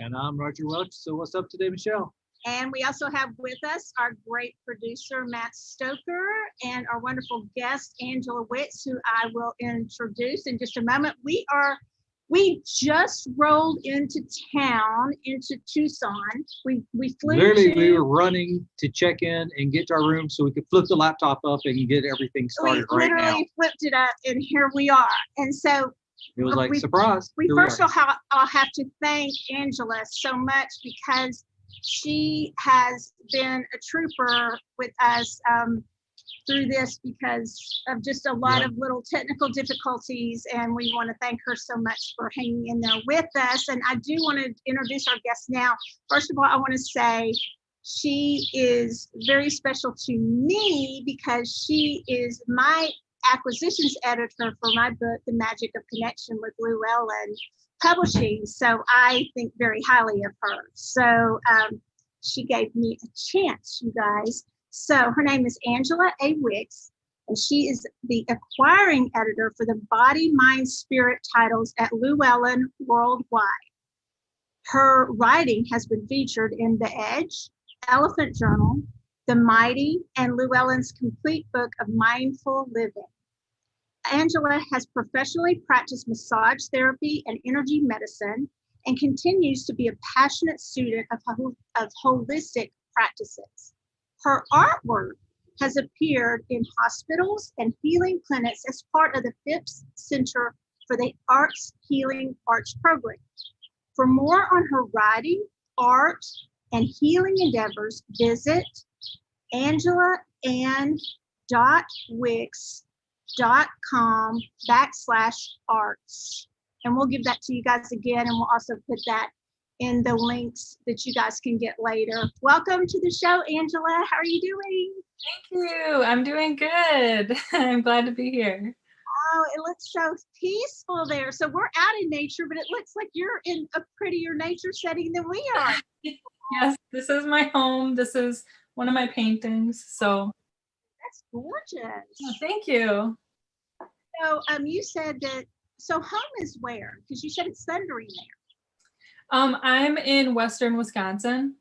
And I'm Roger Welch. So what's up today, Michelle? And we also have with us our great producer, Matt Stoker, and our wonderful guest, Angela Wix, who I will introduce in just a moment. We just rolled into town, into Tucson. We flew Literally, we were running to check in and get to our room so we could flip the laptop up and get everything started right now. We literally flipped it up, and here we are. And so it was like, surprise. First of all, I'll have to thank Angela so much because she has been a trooper with us through this because of just a lot of little technical difficulties, and we want to thank her so much for hanging in there with us. And I do want to introduce our guest now. First of all, I want to say she is very special to me because she is my acquisitions editor for my book, The Magic of Connection with Llewellyn Publishing. So I think very highly of her. So she gave me a chance, you guys. So her name is Angela A. Wix, and she is the acquiring editor for the Body, Mind, Spirit titles at Llewellyn worldwide. Her writing has been featured in The Edge, Elephant Journal, The Mighty, and Llewellyn's complete book of mindful living. Angela has professionally practiced massage therapy and energy medicine and continues to be a passionate student of holistic practices. Her artwork has appeared in hospitals and healing clinics as part of the Phipps Center for the Arts Healing Arts Program. For more on her writing, art, and healing endeavors, visit angela.wix.com/arts. And we'll give that to you guys again, and we'll also put that in the links that you guys can get later. Welcome to the show, Angela. How are you doing? Thank you. I'm doing good. I'm glad to be here. Oh, it looks so peaceful there. So we're out in nature, but it looks like you're in a prettier nature setting than we are. Yes, this is my home. This is one of my paintings. So that's gorgeous. Oh, thank you. So you said that, so home is where? Because you said it's thundering there. I'm in Western Wisconsin.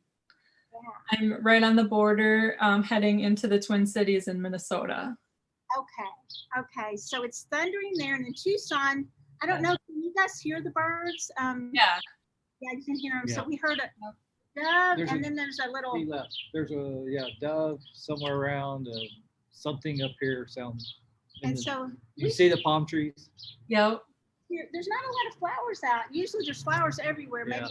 Yeah. I'm right on the border, heading into the Twin Cities in Minnesota. Okay. So it's thundering there, and in Tucson, I don't know, can you guys hear the birds? Yeah, you can hear them. Yeah. So we heard a dove, and then there's a little. There's a dove somewhere around. Something up here sounds. And so you see the palm trees. Yep. There's not a lot of flowers out. Usually there's flowers everywhere. Maybe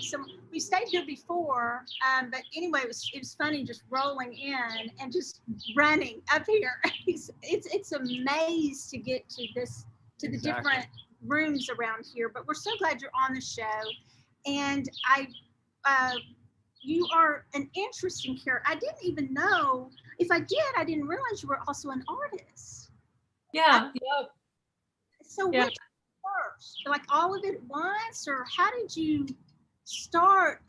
we stayed here before, but anyway, it was funny just rolling in and just running up here. It's a maze to get to the different rooms around here, but we're so glad you're on the show. And you are an interesting character. I didn't even know, if I did, I didn't realize you were also an artist. Yeah, yep. So what first? Like all of it at once, or how did you start?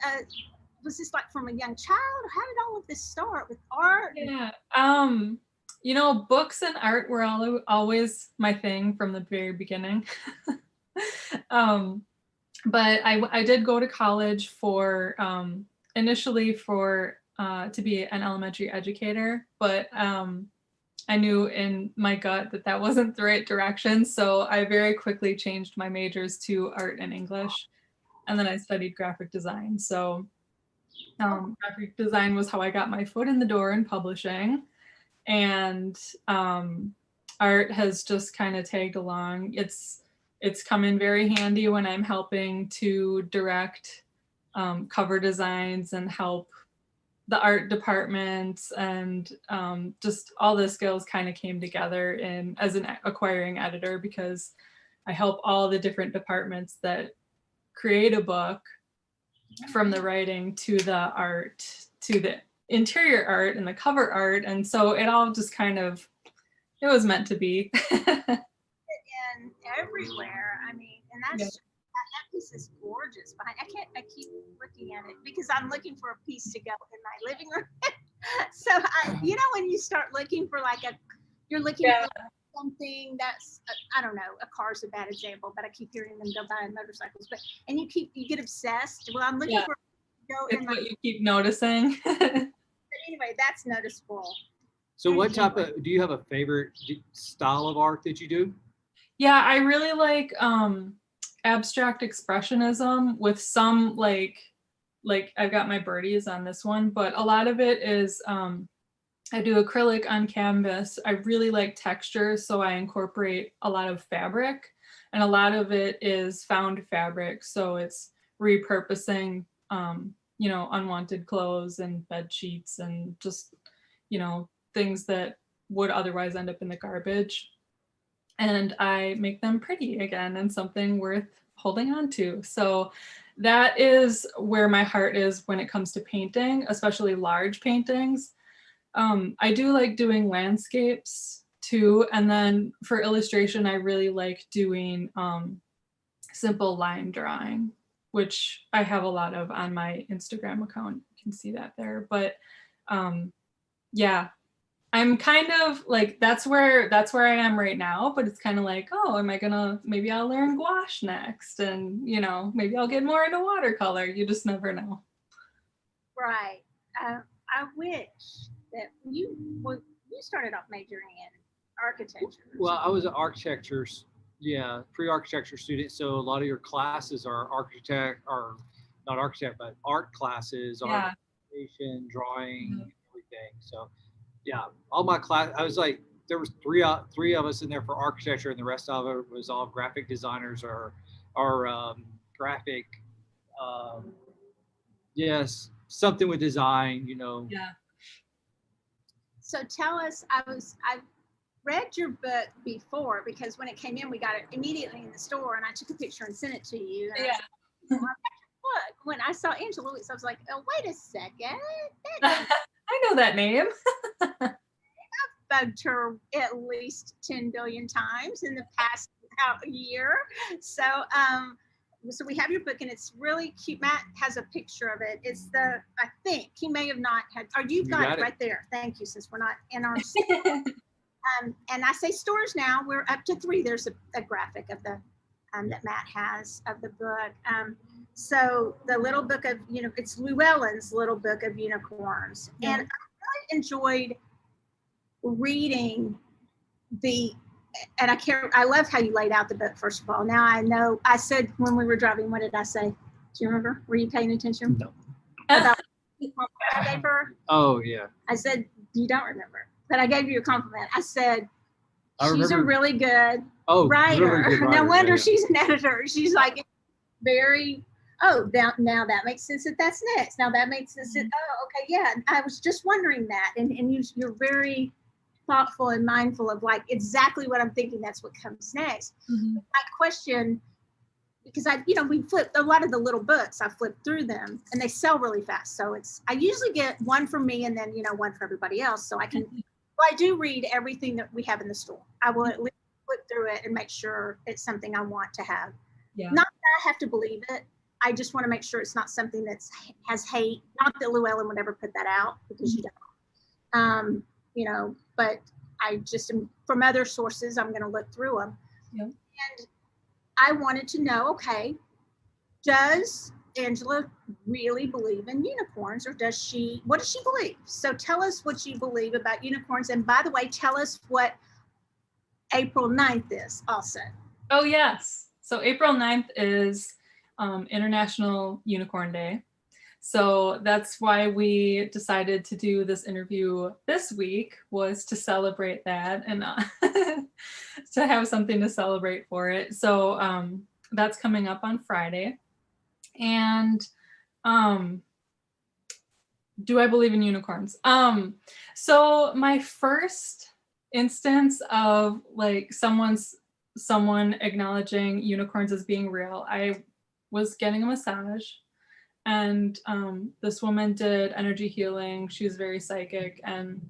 Was this like from a young child? How did all of this start with art? Yeah, books and art were always my thing from the very beginning. But I did go to college for initially to be an elementary educator, but I knew in my gut that wasn't the right direction. So I very quickly changed my majors to art and English. And then I studied graphic design. So graphic design was how I got my foot in the door in publishing. And art has just kind of tagged along. It's come in very handy when I'm helping to direct cover designs and help the art department, and just all the skills kind of came together as an acquiring editor, because I help all the different departments that create a book, from the writing to the art to the interior art and the cover art. And so it all just it was meant to be. In everywhere. I mean, and that's that piece is gorgeous. I keep looking at it because I'm looking for a piece to go in my living room. So when you start looking for you're looking for something that's I don't know, a car's a bad example, but I keep hearing them go by in motorcycles. And you get obsessed. Well, I'm looking for a go It's in my, what you keep noticing. but anyway, that's noticeable. So what type of, do you have a favorite style of art that you do? Yeah, I really like abstract expressionism with some like I've got my birdies on this one, but a lot of it is I do acrylic on canvas. I really like texture, so I incorporate a lot of fabric, and a lot of it is found fabric, so it's repurposing unwanted clothes and bed sheets and just things that would otherwise end up in the garbage, and I make them pretty again and something worth holding on to. So that is where my heart is when it comes to painting, especially large paintings. I do like doing landscapes too. And then for illustration, I really like doing simple line drawing, which I have a lot of on my Instagram account. You can see that there. But yeah, I'm kind of like, that's where I am right now, but it's kind of like, oh, maybe I'll learn gouache next, and maybe I'll get more into watercolor. You just never know. Right. I wish that you started off majoring in architecture. Well, I was an pre-architecture student. So a lot of your classes are not architect, but art classes, Yeah. articulation, drawing, everything. So yeah, all my class, I was like, there was three of us in there for architecture, and the rest of it was all graphic designers or graphic, yes, something with design, Yeah. So tell us, I've read your book before, because when it came in, we got it immediately in the store, and I took a picture and sent it to you. And Yeah. look, when I saw Angela Wix, I was like, oh, wait a second. I know that name. I've bugged her at least 10 billion times in the past year. So we have your book, and it's really cute. Matt has a picture of it. It's I think he may have not had, or you've got it right there. Thank you, since we're not in our and I say stores now, we're up to 3. There's a graphic of the that Matt has of the book. So the little book of, it's Llewellyn's little book of unicorns. Yeah. And I really enjoyed reading I love how you laid out the book, first of all. Now I know, I said when we were driving, what did I say? Do you remember? Were you paying attention? No. About I gave her? Oh, yeah. I said, you don't remember, but I gave you a compliment. I said, she's a really good writer. Really good writer. No wonder she's an editor. She's like very, now that makes sense that's next. Now that makes sense. Okay, yeah. I was just wondering that. And you're very thoughtful and mindful of like exactly what I'm thinking. That's what comes next. Mm-hmm. My question, because we flipped a lot of the little books, I flipped through them and they sell really fast. So I usually get one for me and then, one for everybody else. So I can, I do read everything that we have in the store. I will at least flip through it and make sure it's something I want to have. Yeah. Not that I have to believe it. I just want to make sure it's not something has hate. Not that Llewellyn would ever put that out, because you don't. But I just, from other sources, I'm going to look through them. Yeah. And I wanted to know, okay, does Angela really believe in unicorns, or what does she believe? So tell us what you believe about unicorns. And by the way, tell us what April 9th is also. Oh, yes. So April 9th is International Unicorn Day. So that's why we decided to do this interview this week, was to celebrate that and to have something to celebrate for it. So that's coming up on Friday. And do I believe in unicorns? So my first instance of like someone acknowledging unicorns as being real, I was getting a massage. And this woman did energy healing. She was very psychic. And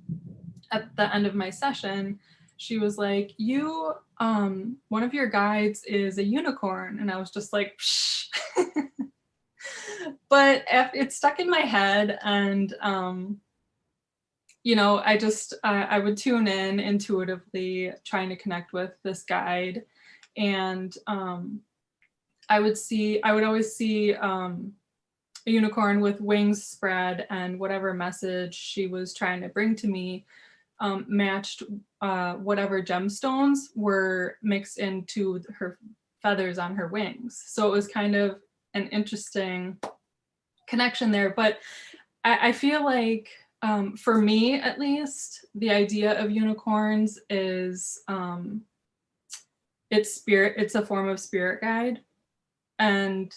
at the end of my session, she was like, one of your guides is a unicorn. And I was just like, psh. But it stuck in my head. And, I would tune in intuitively, trying to connect with this guide. And I would always see a unicorn with wings spread, and whatever message she was trying to bring to me matched whatever gemstones were mixed into her feathers on her wings. So it was kind of an interesting connection there. But I feel like for me, at least, the idea of unicorns is it's a form of spirit guide. And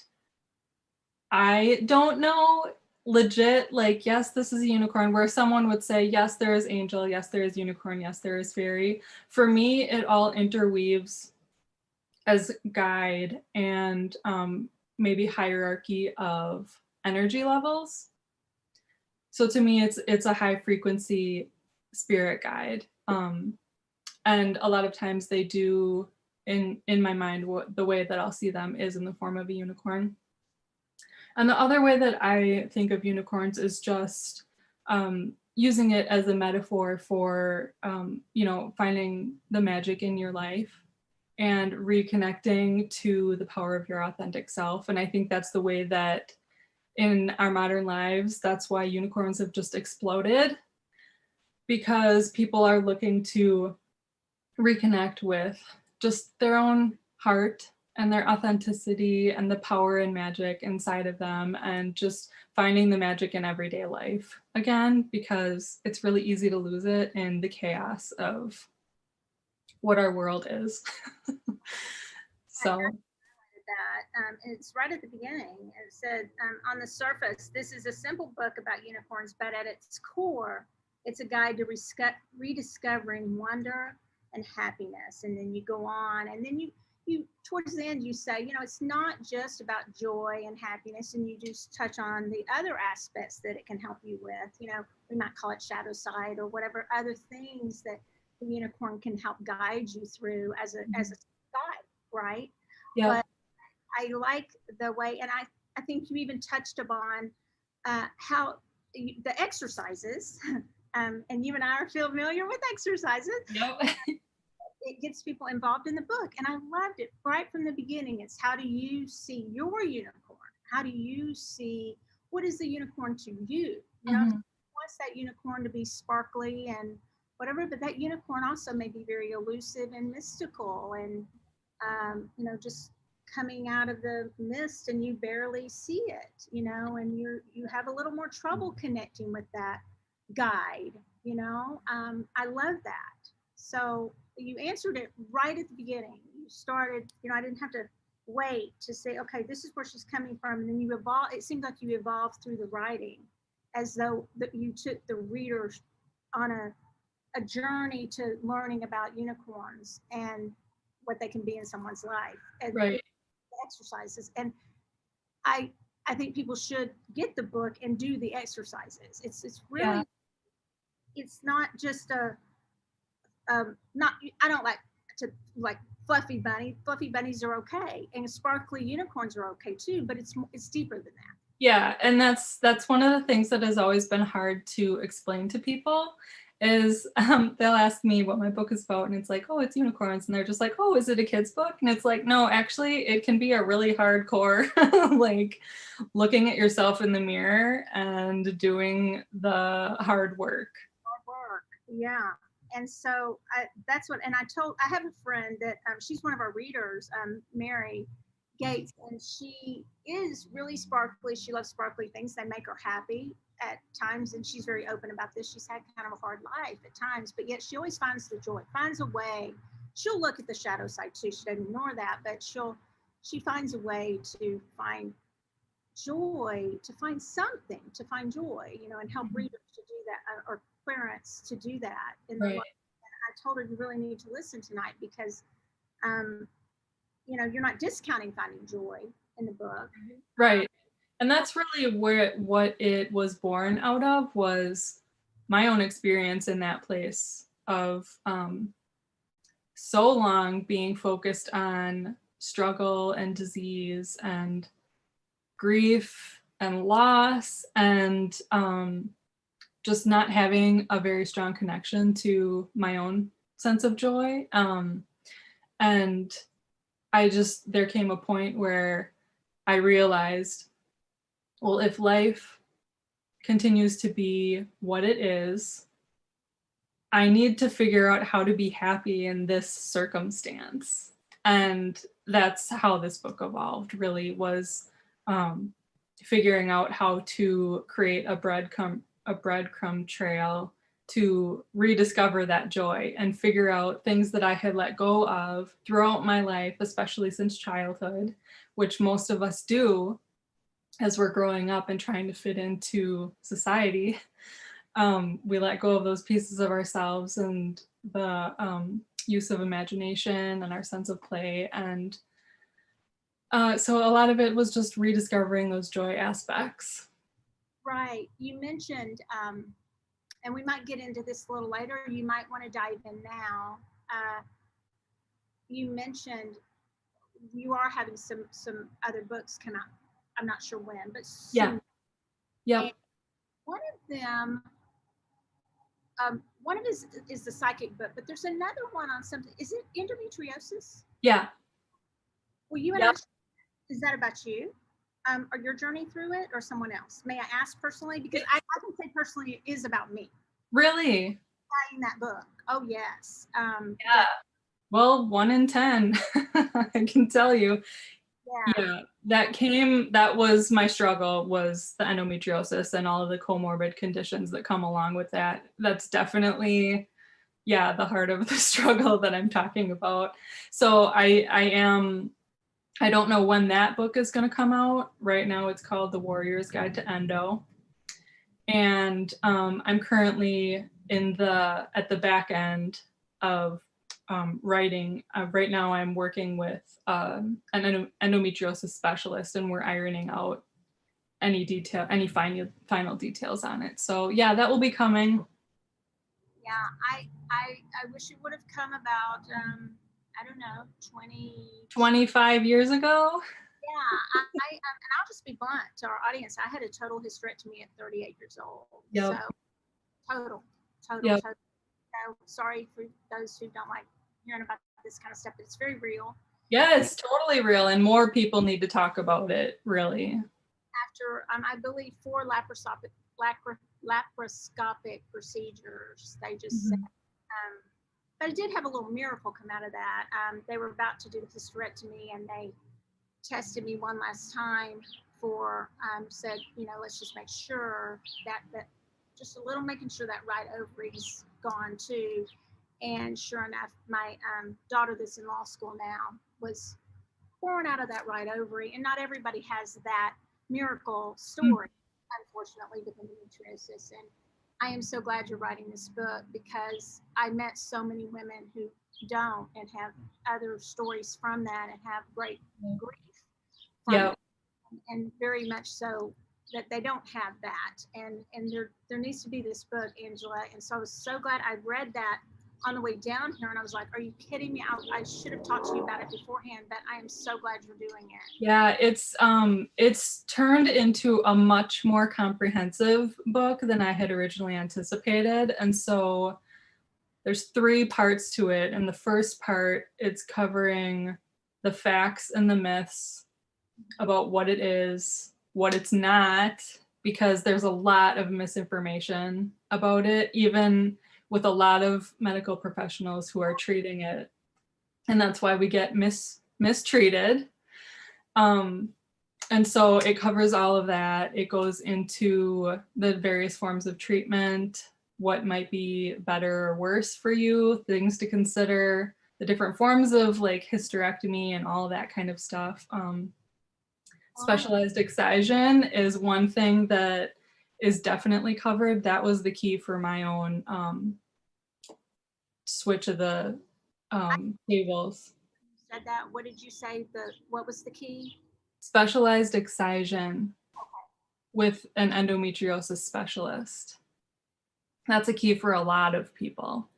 I don't know legit, like, yes, this is a unicorn, where someone would say, yes, there is angel, yes, there is unicorn, yes, there is fairy. For me, it all interweaves as guide and maybe hierarchy of energy levels. So to me, it's a high frequency spirit guide. And a lot of times they do, in my mind, the way that I'll see them is in the form of a unicorn. And the other way that I think of unicorns is just using it as a metaphor for, finding the magic in your life and reconnecting to the power of your authentic self. And I think that's the way that in our modern lives, that's why unicorns have just exploded, because people are looking to reconnect with just their own heart and their authenticity and the power and magic inside of them, and just finding the magic in everyday life again, because it's really easy to lose it in the chaos of what our world is. So that it's right at the beginning. It said, on the surface, this is a simple book about unicorns, but at its core, it's a guide to rediscovering wonder and happiness. And then you go on, and then you towards the end, you say, it's not just about joy and happiness, and you just touch on the other aspects that it can help you with. We might call it shadow side or whatever other things that the unicorn can help guide you through as a guide, right? yeah. But I like the way, and I think you even touched upon how the exercises, and you and I are familiar with exercises. Yep. It gets people involved in the book, and I loved it right from the beginning. It's how do you see your unicorn? How do you see, what is the unicorn to you? Wants that unicorn to be sparkly and whatever, but that unicorn also may be very elusive and mystical, and just coming out of the mist and you barely see it, and you have a little more trouble connecting with that guide. I love that. So you answered it right at the beginning. You started, I didn't have to wait to say, okay, this is where she's coming from. And then you evolve. It seemed like you evolved through the writing, as though that you took the reader on a journey to learning about unicorns and what they can be in someone's life. And right. Exercises. And I think people should get the book and do the exercises. It's really, it's not just I don't like to like fluffy bunny. Fluffy bunnies are okay, and sparkly unicorns are okay too, but it's deeper than that. Yeah, and that's one of the things that has always been hard to explain to people is they'll ask me what my book is about, and it's like, oh, it's unicorns, and they're just like, oh, is it a kid's book? And it's like, no, actually it can be a really hardcore like looking at yourself in the mirror and doing the hard work. Yeah. And so that's what, and I have a friend that she's one of our readers, Mary Gates, and she is really sparkly. She loves sparkly things. They make her happy at times, and she's very open about this. She's had kind of a hard life at times, but yet she always finds the joy, finds a way. She'll look at the shadow side too. She doesn't ignore that, but she finds a way to find joy, to find something, to find joy, and help readers to do that, or parents to do that. And right. And I told her, you really need to listen tonight, because you're not discounting finding joy in the book. Right. And that's really what it was born out of, was my own experience in that place of so long being focused on struggle and disease and grief and loss, and just not having a very strong connection to my own sense of joy. And there came a point where I realized, well, if life continues to be what it is, I need to figure out how to be happy in this circumstance. And that's how this book evolved, really, was figuring out how to create a breadcrumb trail to rediscover that joy and figure out things that I had let go of throughout my life, especially since childhood, which most of us do as we're growing up and trying to fit into society. We let go of those pieces of ourselves and the use of imagination and our sense of play. And so a lot of it was just rediscovering those joy aspects. Right. You mentioned, and we might get into this a little later, you might want to dive in now. You mentioned you are having some other books come out. I'm not sure when, but soon. Yeah. One of them, one of his is the psychic book, but there's another one on something. Is it endometriosis? Yeah. Well, you and I, is that about you? Or your journey through it, or someone else? May I ask personally? Because I can say personally, it is about me. Really? Writing that book. Oh yes. Yeah. Well, 1 in 10, I can tell you. Yeah, that was my struggle, was the endometriosis and all of the comorbid conditions that come along with that. That's definitely, the heart of the struggle that I'm talking about. So I don't know when that book is going to come out. Right now it's called The Warrior's Guide to Endo. And I'm currently at the back end of writing. Right now I'm working with an endometriosis specialist, and we're ironing out any final details on it. So yeah, that will be coming. Yeah, I wish it would have come about, I don't know, 25 years ago. Yeah, and I'll just be blunt to our audience. I had a total hysterectomy at 38 years old. Yep. So total. Yep. So sorry for those who don't like hearing about this kind of stuff, but it's very real. Yeah, it's totally real, and more people need to talk about it, really. After, I believe, 4 laparoscopic procedures, they just said, but it did have a little miracle come out of that. They were about to do the hysterectomy, and they tested me one last time for, said, let's just make sure that just a little, making sure that right ovary's gone too. And sure enough, my daughter that's in law school now was born out of that right ovary. And not everybody has that miracle story, unfortunately, with endometriosis. And I am so glad you're writing this book, because I met so many women who don't and have other stories from that and have great grief from it, and very much so that they don't have that. And there needs to be this book, Angela. And so I was so glad I read that on the way down here, and I was like, are you kidding me? I should have talked to you about it beforehand, but I am so glad you're doing it. Yeah, it's turned into a much more comprehensive book than I had originally anticipated. And so there's 3 parts to it. And the first part, it's covering the facts and the myths about what it is, what it's not, because there's a lot of misinformation about it, even with a lot of medical professionals who are treating it. And that's why we get mistreated. And so it covers all of that. It goes into the various forms of treatment, what might be better or worse for you, things to consider, the different forms of like hysterectomy and all of that kind of stuff. Specialized excision is one thing that is definitely covered. That was the key for my own switch of the tables. Said that. What did you say? What was the key? Specialized excision with an endometriosis specialist. That's a key for a lot of people.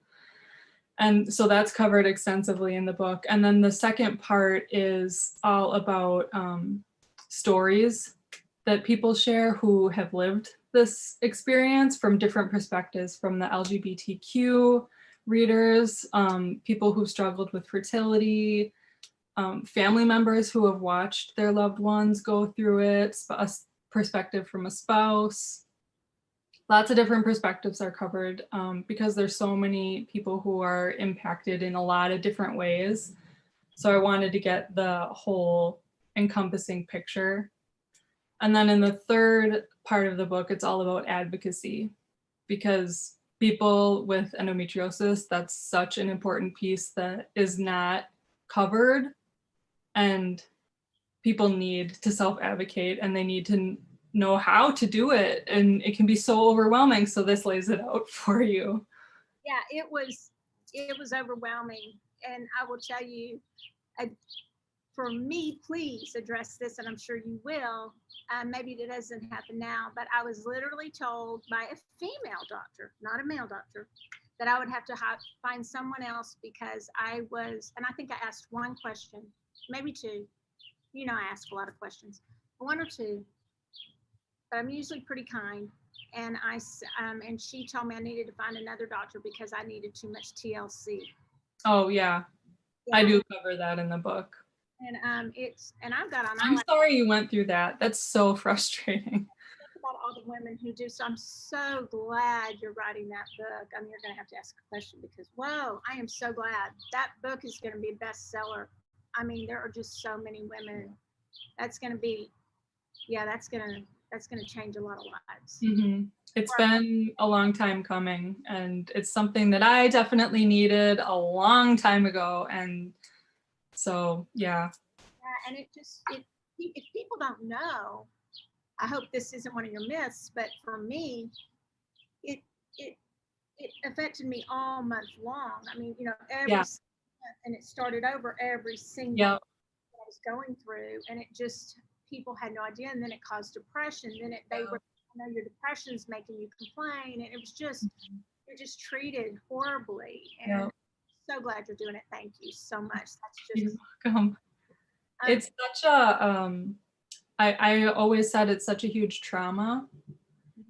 And so that's covered extensively in the book. And then the second part is all about stories that people share who have lived this experience from different perspectives, from the LGBTQ readers, people who struggled with fertility, family members who have watched their loved ones go through it, perspective from a spouse. Lots of different perspectives are covered because there's so many people who are impacted in a lot of different ways. So I wanted to get the whole encompassing picture. And then in the third part of the book, it's all about advocacy, because people with endometriosis, that's such an important piece that is not covered, and people need to self-advocate and they need to know how to do it, and it can be so overwhelming. So this lays it out for you. Yeah, it was overwhelming, and I will tell you, for me, please address this, and I'm sure you will. Maybe it doesn't happen now, but I was literally told by a female doctor, not a male doctor, that I would have to find someone else because I was, and I think I asked one question, maybe two. You know, I ask a lot of questions, one or two, but I'm usually pretty kind. And and she told me I needed to find another doctor because I needed too much TLC. Oh yeah, I do cover that in the book. And I've got on. I'm sorry you went through that. That's so frustrating. About all the women who do. So I'm so glad you're writing that book. I mean, you're going to have to ask a question because, whoa, I am so glad that book is going to be a bestseller. I mean, there are just so many women. That's going to be, yeah, that's going to change a lot of lives. Mm-hmm. It's been a long time coming, and it's something that I definitely needed a long time ago. And so, yeah. Yeah, and if people don't know, I hope this isn't one of your myths, but for me, it affected me all month long. I mean, you know, every month, and it started over every single yep. I was going through, and it just, people had no idea, and then it caused depression. Then they were, you know, your depression's making you complain, and it was just, you're just treated horribly. And I'm so glad you're doing it. Thank you so much. That's just, you're welcome. It's such a I always said it's such a huge trauma.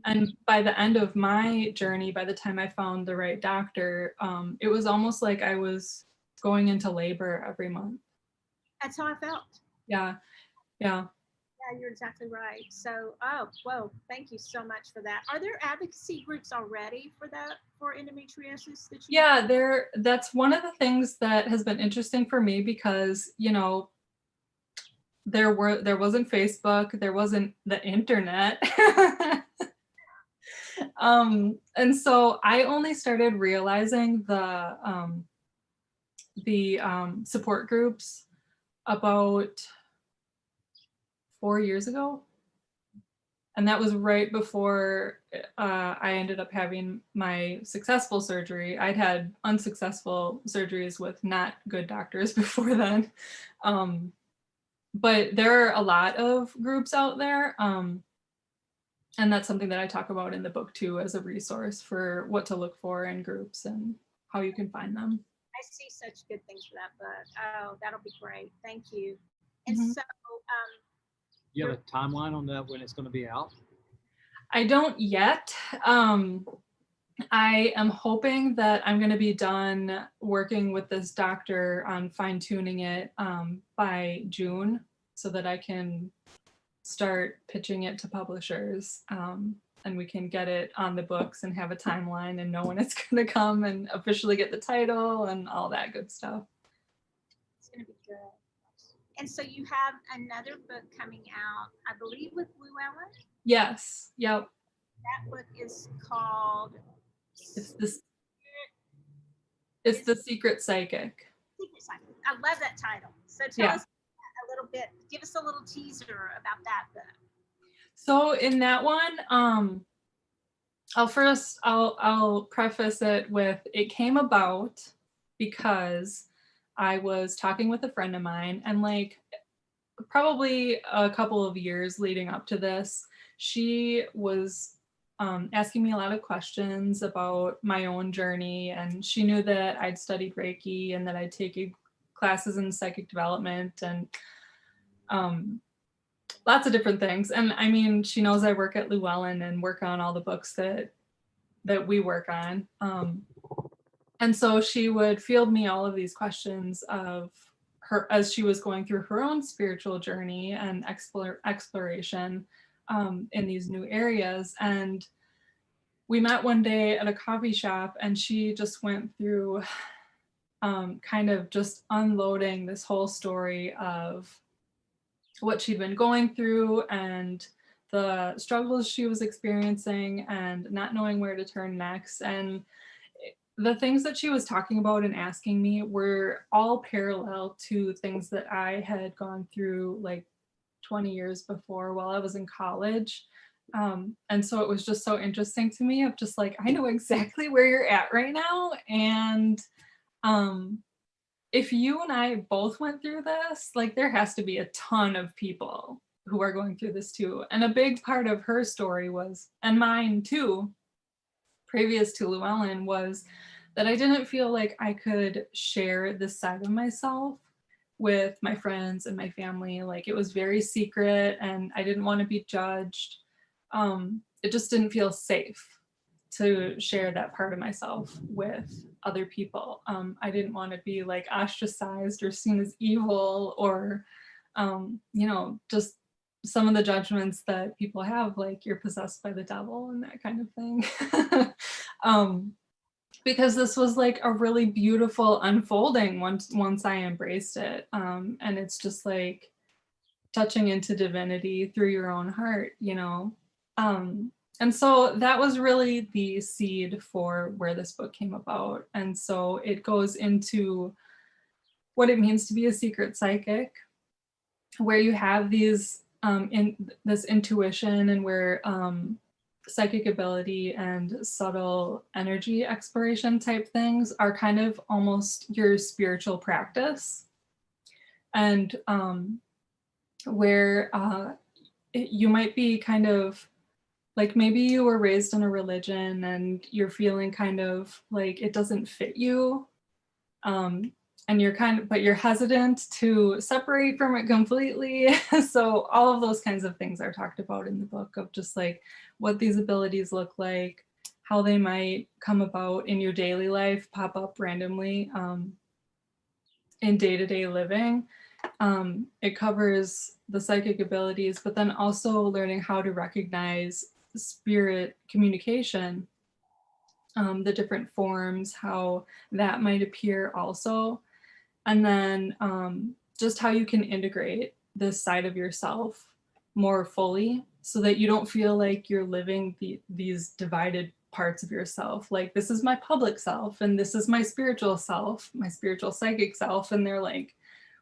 And by the end of my journey, by the time I found the right doctor, it was almost like I was going into labor every month. That's how I felt. Yeah. Yeah, you're exactly right. So, oh, whoa, thank you so much for that. Are there advocacy groups already for that, for endometriosis? That's one of the things that has been interesting for me because, you know, there wasn't Facebook, there wasn't the internet. And so I only started realizing the support groups about 4 years ago. And that was right before I ended up having my successful surgery. I'd had unsuccessful surgeries with not good doctors before then. But there are a lot of groups out there. And that's something that I talk about in the book too, as a resource for what to look for in groups and how you can find them. I see such good things for that book. Oh, that'll be great. Thank you. And so, you have a timeline on that when it's going to be out? I don't yet. I am hoping that I'm going to be done working with this doctor on fine-tuning it by June so that I can start pitching it to publishers and we can get it on the books and have a timeline and know when it's going to come and officially get the title and all that good stuff. It's going to be good. And so you have another book coming out, I believe, with Llewellyn? Yes. Yep. That book is called... It's the Secret Psychic. Secret Psychic. I love that title. So tell us a little bit, give us a little teaser about that book. So in that one, I'll preface it with, it came about because I was talking with a friend of mine, and like probably a couple of years leading up to this, she was asking me a lot of questions about my own journey, and she knew that I'd studied Reiki and that I'd taken classes in psychic development and lots of different things. And I mean, she knows I work at Llewellyn and work on all the books that we work on. And so she would field me all of these questions of her as she was going through her own spiritual journey and exploration. in these new areas. And we met one day at a coffee shop, and she just went through kind of just unloading this whole story of what she'd been going through and the struggles she was experiencing and not knowing where to turn next. And the things that she was talking about and asking me were all parallel to things that I had gone through like 20 years before while I was in college. And so it was just so interesting to me of just like, I know exactly where you're at right now. And if you and I both went through this, like there has to be a ton of people who are going through this too. And a big part of her story was, and mine too, previous to Llewellyn, was that I didn't feel like I could share this side of myself with my friends and my family. Like it was very secret and I didn't want to be judged. It just didn't feel safe to share that part of myself with other people. I didn't want to be like ostracized or seen as evil or, you know, just some of the judgments that people have, like you're possessed by the devil and that kind of thing. Because this was like a really beautiful unfolding once I embraced it. And it's just like touching into divinity through your own heart, you know. And so that was really the seed for where this book came about. And so it goes into what it means to be a secret psychic, where you have these in this intuition and where psychic ability and subtle energy exploration type things are kind of almost your spiritual practice. And where you might be kind of like, maybe you were raised in a religion and you're feeling kind of like it doesn't fit you. And you're but you're hesitant to separate from it completely. So all of those kinds of things are talked about in the book, of just like what these abilities look like, how they might come about in your daily life, pop up randomly in day-to-day living. It covers the psychic abilities, but then also learning how to recognize spirit communication, the different forms, how that might appear also. And then just how you can integrate this side of yourself more fully so that you don't feel like you're living these divided parts of yourself. Like, this is my public self and this is my spiritual self, my spiritual psychic self, and they're like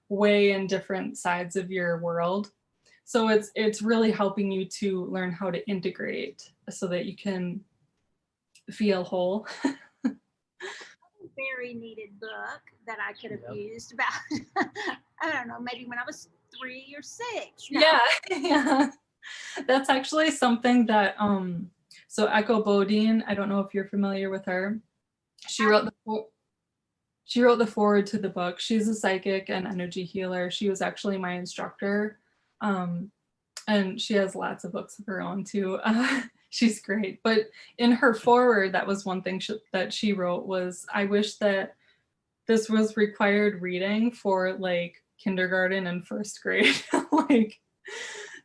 way in different sides of your world. So it's really helping you to learn how to integrate so that you can feel whole. Very needed book that I could have used about, I don't know, maybe when I was 3 or 6. No. Yeah. That's actually something that, so Echo Bodine, I don't know if you're familiar with her. She wrote the foreword to the book. She's a psychic and energy healer. She was actually my instructor. And she has lots of books of her own too. She's great. But in her foreword, that was one thing that she wrote was, I wish that this was required reading for like kindergarten and first grade. Like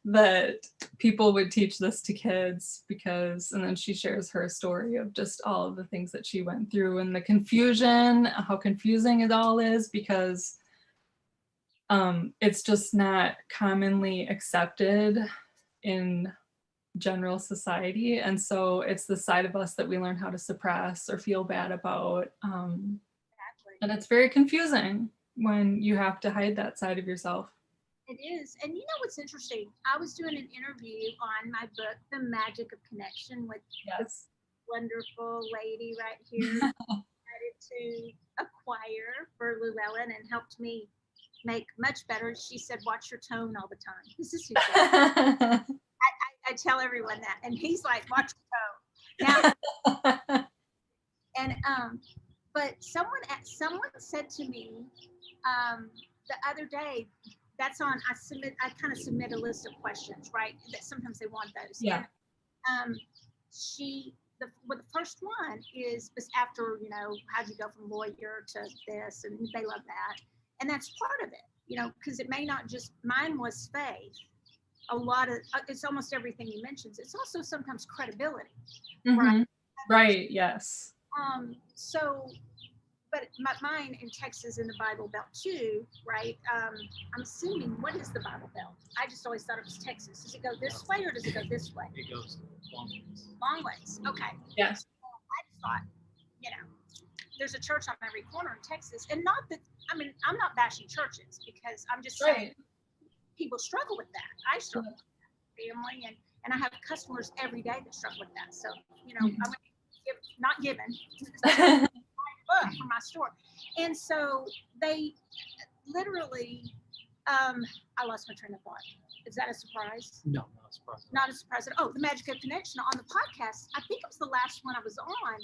that people would teach this to kids, because, and then she shares her story of just all of the things that she went through and the confusion, how confusing it all is, because it's just not commonly accepted in general society. And so it's the side of us that we learn how to suppress or feel bad about. And it's very confusing when you have to hide that side of yourself. It is. And you know what's interesting? I was doing an interview on my book, The Magic of Connection, with this wonderful lady right here. Decided to acquire for Llewellyn and helped me make much better. She said, watch your tone all the time. This is who I tell everyone that. And he's like, watch your tone. Now, and but someone said to me the other day, that's on, I kind of submit a list of questions, right? That sometimes they want those. Yeah. And, the first one is after, you know, how'd you go from lawyer to this? And they love that. And that's part of it, you know, because it may not just, mine was faith. a lot of, it's almost everything he mentions. It's also sometimes credibility, Mhm. right? Right, yes. So, but mine in Texas in the Bible Belt too, right? I'm assuming, what is the Bible Belt? I just always thought it was Texas. Does it go this way or does it go this way? It goes long ways. Long ways. Okay. Yes. I just thought, you know, there's a church on every corner in Texas, and not that, I mean, I'm not bashing churches, because I'm just saying Right. people struggle with that. I struggle with that, family, and I have customers every day that struggle with that. So, you know, Mhm. I'm gonna give, not given, for my store. And so they literally, I lost my train of thought. Is that a surprise? No, not surprising. Not a surprise. Oh, the Magic of Connection on the podcast. I think it was the last one I was on.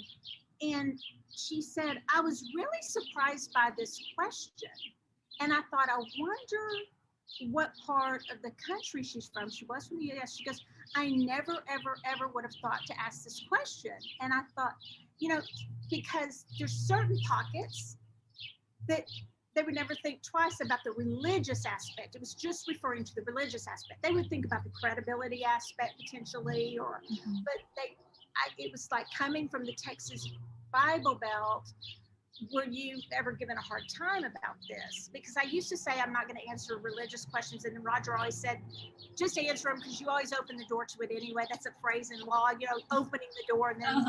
And she said, I was really surprised by this question. And I thought, I wonder what part of the country she's from. She was from the US. She goes, I never, ever, ever would have thought to ask this question. And I thought, you know, because there's certain pockets that they would never think twice about the religious aspect. It was just referring to the religious aspect. They would think about the credibility aspect potentially, or, but it was like coming from the Texas Bible Belt. Were you ever given a hard time about this? Because I used to say, I'm not going to answer religious questions. And then Roger always said, just answer them, because you always open the door to it anyway. That's a phrase in law, you know, opening the door and then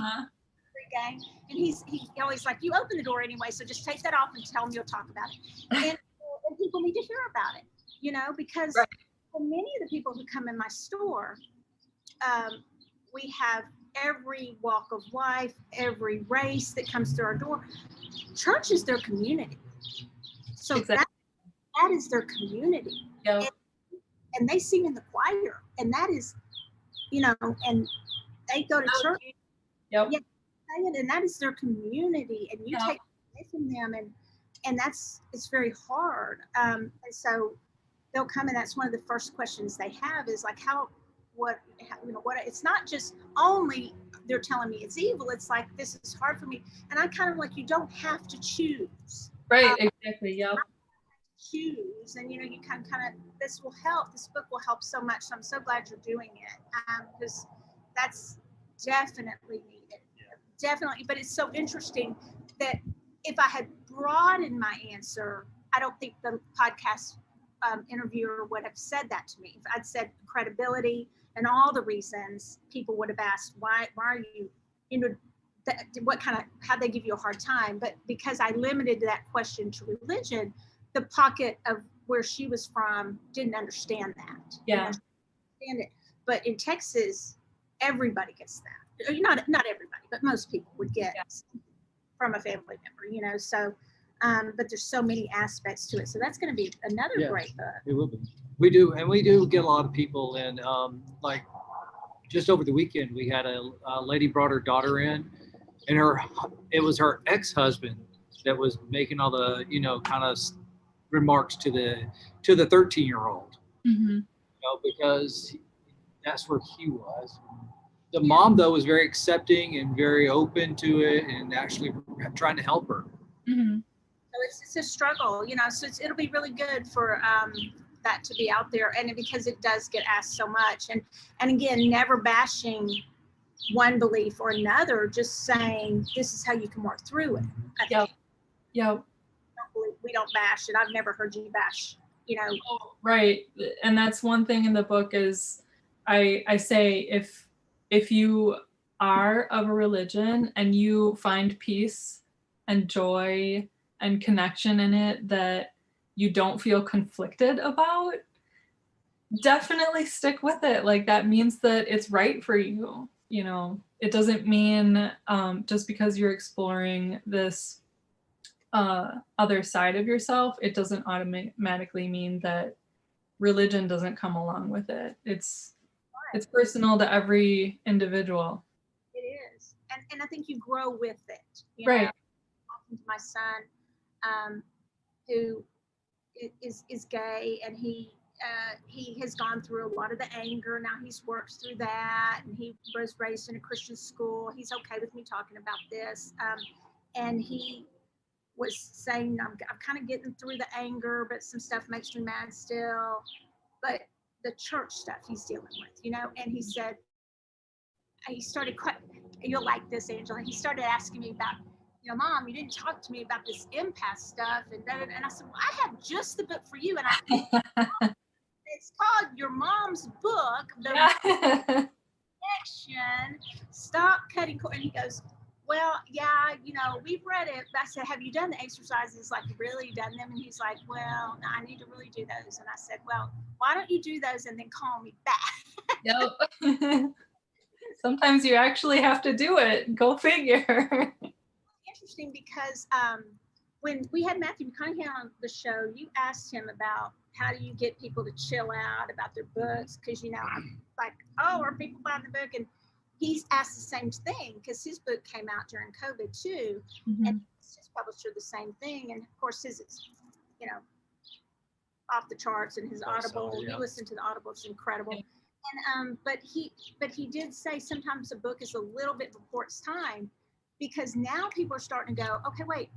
gang. And he always like, you open the door anyway, so just take that off and tell them you'll talk about it. And people need to hear about it, you know, because for many of the people who come in my store, we have every walk of life, every race that comes through our door. Church is their community. So that is their community. Yep. And they sing in the choir, and that is, you know, and they go to church. Yep. Yeah, and that is their community, and you take away from them, and it's very hard. And so they'll come, and that's one of the first questions they have is like, what, it's not just only they're telling me it's evil. It's like, this is hard for me. And I kind of like, you don't have to choose. Right, exactly, yep. Choose, and, you know, you kind of, this will help. This book will help so much. So I'm so glad you're doing it, because that's definitely needed. Definitely. But it's so interesting that if I had broadened my answer, I don't think the podcast interviewer would have said that to me. If I'd said credibility and all the reasons, people would have asked, why are you, you know, what kind of, how'd they give you a hard time? But because I limited that question to religion, the pocket of where she was from didn't understand that. Yeah. Understand it. But in Texas, everybody gets that. Not everybody, but most people would get from a family member, you know. So, but there's so many aspects to it. So that's going to be another great book. It will be. We do get a lot of people in. Like just over the weekend, we had a lady brought her daughter in, and it was her ex-husband that was making all the, you know, kind of remarks to the 13-year-old. Mm-hmm. You know, because that's where he was. The mom, though, was very accepting and very open to it, and actually trying to help her. Mm-hmm. So it's a struggle, you know. So it'll be really good for that to be out there, and because it does get asked so much, and again, never bashing one belief or another, just saying this is how you can work through it. Yep. We don't bash it. I've never heard you bash, you know. Right, and that's one thing in the book is I say if you are of a religion and you find peace and joy and connection in it that you don't feel conflicted about, definitely stick with it. Like, that means that it's right for you. You know, it doesn't mean just because you're exploring this other side of yourself, it doesn't automatically mean that religion doesn't come along with it. It's personal to every individual. It is, and I think you grow with it. You Right. know, talking to my son, who is gay, and he has gone through a lot of the anger. Now he's worked through that, and he was raised in a Christian school. He's okay with me talking about this, and he was saying, I'm kind of getting through the anger, but some stuff makes me mad still. But the church stuff he's dealing with, you know. And he said, he started, you'll like this, Angela. He started asking me about, you know, Mom, you didn't talk to me about this empath stuff. And I said, well, I have just the book for you. And it's called Your Mom's Book, The Connection, Stop Cutting Corners. And he goes, well, yeah, you know, we've read it. But I said, have you done the exercises, like really done them? And he's like, well, no, I need to really do those. And I said, well, why don't you do those and then call me back? Yep. Sometimes you actually have to do it. Go figure. Interesting, because when we had Matthew McConaughey on the show, you asked him about how do you get people to chill out about their books, because, you know, I'm like, oh, are people buying the book? And he's asked the same thing, because his book came out during COVID too, and his publisher the same thing, and of course his is, you know, off the charts, and his Audible, you listen to the Audible, it's incredible. And but he did say sometimes a book is a little bit before its time, because now people are starting to go, okay, wait,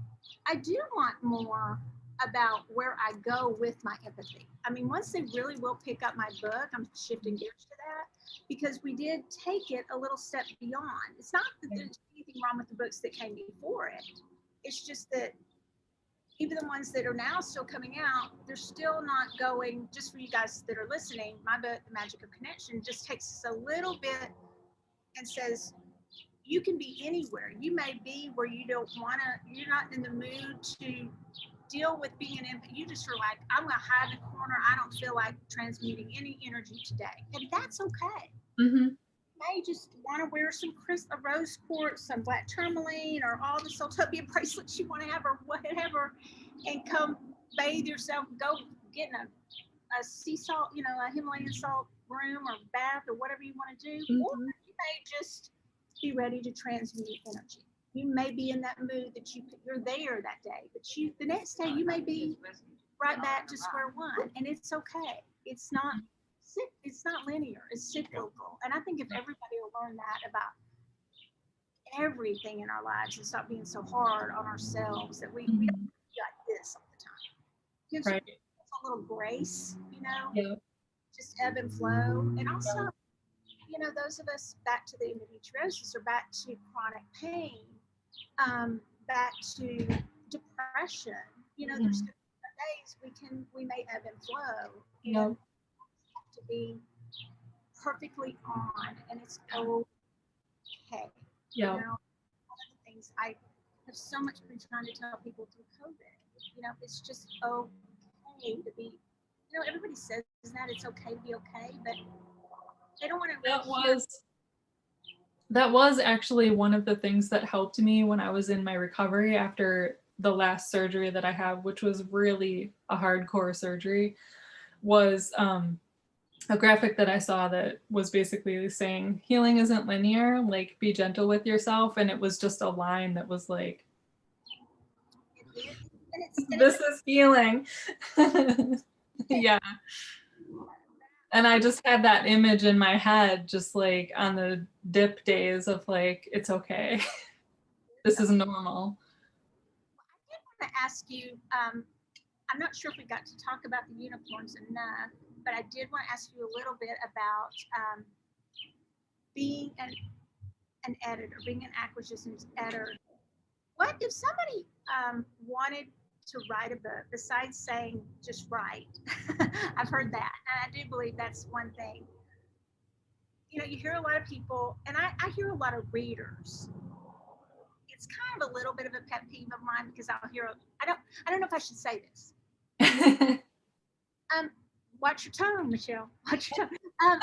I do want more about where I go with my empathy. I mean, once they really will pick up my book, I'm shifting gears to that, because we did take it a little step beyond. It's not that there's anything wrong with the books that came before it. It's just that even the ones that are now still coming out, they're still not going, just for you guys that are listening, my book, The Magic of Connection, just takes us a little bit and says, you can be anywhere. You may be where you don't want to, you're not in the mood to deal with being an infant. You just are like, I'm going to hide in a corner. I don't feel like transmuting any energy today. And that's okay. You may just want to wear some a rose quartz, some black tourmaline, or all the Soultopia bracelets you want to have, or whatever, and come bathe yourself, go get in a sea salt, you know, a Himalayan salt room or bath or whatever you want to do. Or you may just be ready to transmute energy. You may be in that mood that you're there that day, but the next day you may be right back to square one, and it's okay. It's not linear, it's cyclical. And I think if everybody will learn that about everything in our lives and stop being so hard on ourselves, that we got this all the time. Gives us a little grace, you know, just ebb and flow. And also, you know, those of us back to the endometriosis, or back to chronic pain, back to depression, you know, there's different days we may ebb and flow. You know, to be perfectly on, and it's okay. You know, one of the things I have so much been trying to tell people through COVID, you know, it's just okay to be, you know, everybody says that it's okay to be okay, but they don't want to. That was actually one of the things that helped me when I was in my recovery after the last surgery that I had, which was really a hardcore surgery, was a graphic that I saw that was basically saying, healing isn't linear, like, be gentle with yourself. And it was just a line that was like, this is healing. Yeah. And I just had that image in my head, just like on the dip days of like, it's okay. This is normal. I did want to ask you, I'm not sure if we got to talk about the unicorns enough, but I did want to ask you a little bit about being an editor, being an acquisitions editor. What if somebody wanted to write a book, besides saying just write? I've heard that, and I do believe that's one thing. You know, you hear a lot of people, and I hear a lot of readers. It's kind of a little bit of a pet peeve of mine, because I'll hear, I don't know if I should say this. Watch your tone, Michelle. Watch your tone.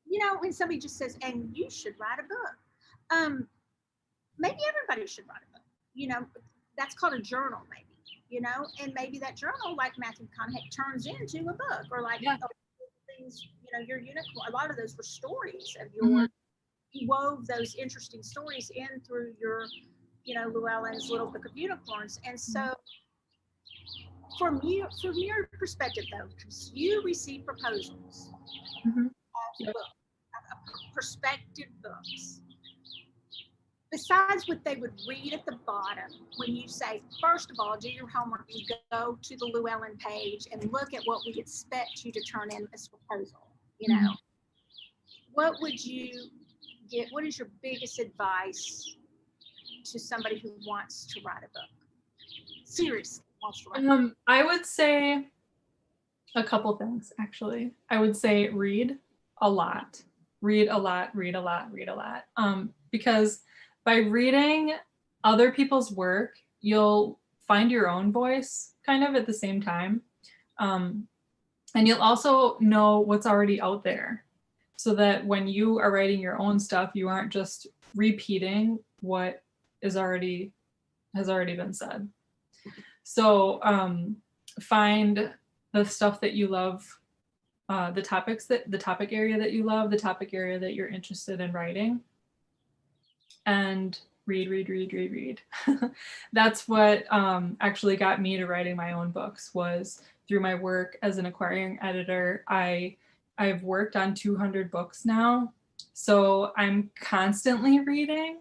You know, when somebody just says, and you should write a book. Maybe everybody should write a book. You know, that's called a journal, maybe. You know, and maybe that journal, like Matthew McConaughey, turns into a book, or like things. You know, your unicorn. A lot of those were stories of yours. You wove those interesting stories in through your, you know, Llewellyn's Little Book of Unicorns, and so. From your perspective, though, because you receive proposals of perspective books, besides what they would read at the bottom, when you say, first of all, do your homework, you go to the Llewellyn page and look at what we expect you to turn in as a proposal, you know, what would you get? What is your biggest advice to somebody who wants to write a book? Seriously, wants to write a book. I would say a couple things, actually. I would say read a lot. Read a lot, read a lot, read a lot. Because by reading other people's work, you'll find your own voice kind of at the same time. And you'll also know what's already out there, so that when you are writing your own stuff, you aren't just repeating what has already been said. So find the stuff that you love, the topic area that you love, the topic area that you're interested in writing, and read. That's what actually got me to writing my own books, was through my work as an acquiring editor. I've worked on 200 books now, so I'm constantly reading,